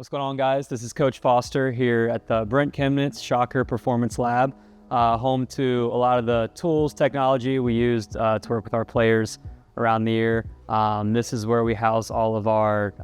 What's going on, guys? This is Coach Foster here at the Brent Kemnitz Shocker Performance Lab, home to a lot of the tools, technology we used to work with our players around the year. This is where we house all of our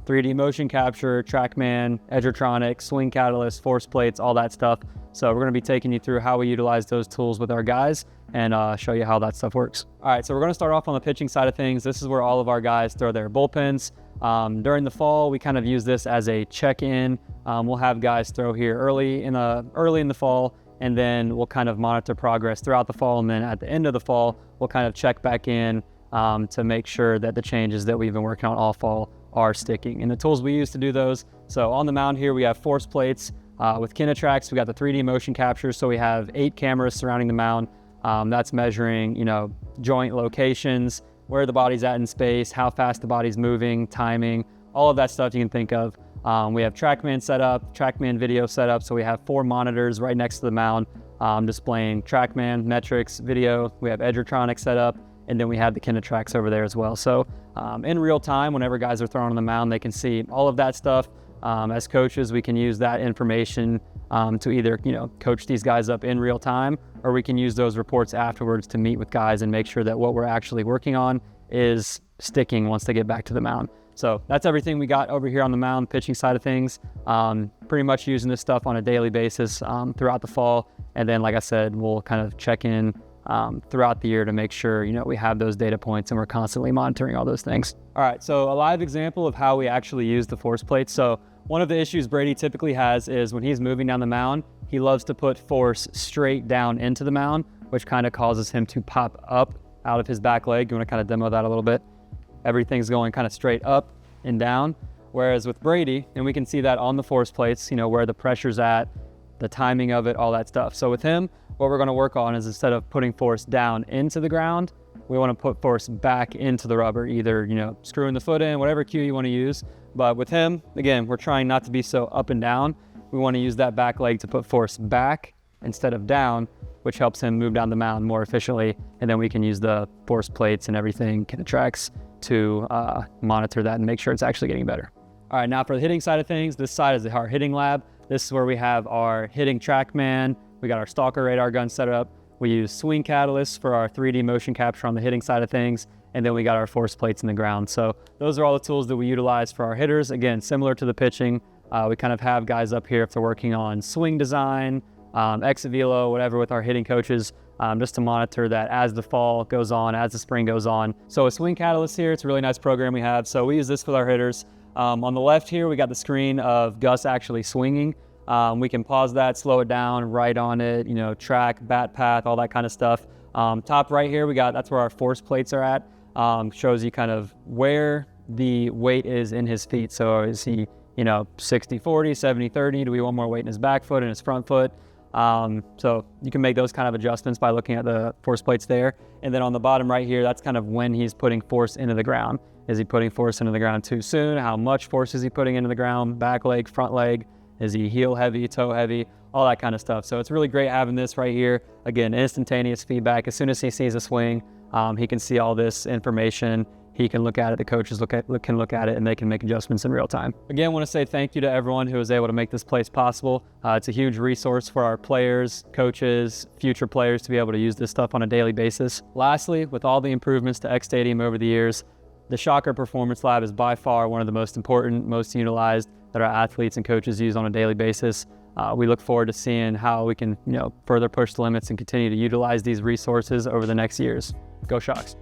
3D motion capture, TrackMan, Edgertronic, swing catalyst, force plates, all that stuff. So we're going to be taking you through how we utilize those tools with our guys and show you how that stuff works. All right, so we're going to start off on the pitching side of things. This is where all of our guys throw their bullpens. During the fall, we kind of use this as a check-in. We'll have guys throw here early in the fall, and then we'll kind of monitor progress throughout the fall. And then at the end of the fall, we'll kind of check back in to make sure that the changes that we've been working on all fall are sticking. And the tools we use to do those. So on the mound here, we have force plates. With Kemnitz, we got the 3D motion capture. So we have 8 cameras surrounding the mound. That's measuring, joint locations, where the body's at in space, how fast the body's moving, timing, all of that stuff you can think of. We have TrackMan set up, TrackMan video set up. So we have 4 monitors right next to the mound displaying TrackMan, metrics, video. We have Edgertronic set up, and then we have the Kemnitz over there as well. So in real time, whenever guys are thrown on the mound, they can see all of that stuff. As coaches, we can use that information to either, coach these guys up in real time, or we can use those reports afterwards to meet with guys and make sure that what we're actually working on is sticking once they get back to the mound. So that's everything we got over here on the mound, pitching side of things. Pretty much using this stuff on a daily basis throughout the fall. And then, like I said, we'll kind of check in throughout the year to make sure, we have those data points and we're constantly monitoring all those things. All right, so a live example of how we actually use the force plates. So one of the issues Brady typically has is when he's moving down the mound, he loves to put force straight down into the mound, which kind of causes him to pop up out of his back leg. You want to kind of demo that a little bit? Everything's going kind of straight up and down. Whereas with Brady, and we can see that on the force plates, where the pressure's at, the timing of it, all that stuff. So with him, what we're going to work on is instead of putting force down into the ground, we want to put force back into the rubber, either, screwing the foot in, whatever cue you want to use. But with him, again, we're trying not to be so up and down. We want to use that back leg to put force back instead of down, which helps him move down the mound more efficiently. And then we can use the force plates and everything, Kemnitz, to monitor that and make sure it's actually getting better. All right, now for the hitting side of things, this side is our hitting lab. This is where we have our hitting TrackMan. We got our Stalker radar gun set up. We use swing catalysts for our 3D motion capture on the hitting side of things. And then we got our force plates in the ground. So those are all the tools that we utilize for our hitters. Again, similar to the pitching, we kind of have guys up here if they're working on swing design, exit velo, whatever with our hitting coaches, just to monitor that as the fall goes on, as the spring goes on. So a swing catalyst here, it's a really nice program we have. So we use this with our hitters. On the left here, we got the screen of Gus actually swinging. We can pause that, slow it down, write on it, track, bat path, all that kind of stuff. Top right here, that's where our force plates are at. Shows you kind of where the weight is in his feet. So is he, 60-40, 70-30? Do we want more weight in his back foot and his front foot? So you can make those kind of adjustments by looking at the force plates there. And then on the bottom right here, that's kind of when he's putting force into the ground. Is he putting force into the ground too soon? How much force is he putting into the ground? Back leg, front leg? Is he heel heavy, toe heavy? All that kind of stuff. So it's really great having this right here. Again, instantaneous feedback. As soon as he sees a swing, he can see all this information. He can look at it, the coaches can look at it, and they can make adjustments in real time. Again, I want to say thank you to everyone who was able to make this place possible. It's a huge resource for our players, coaches, future players to be able to use this stuff on a daily basis. Lastly, with all the improvements to X Stadium over the years, the Shocker Performance Lab is by far one of the most important, most utilized that our athletes and coaches use on a daily basis. We look forward to seeing how we can, further push the limits and continue to utilize these resources over the next years. Go Shocks.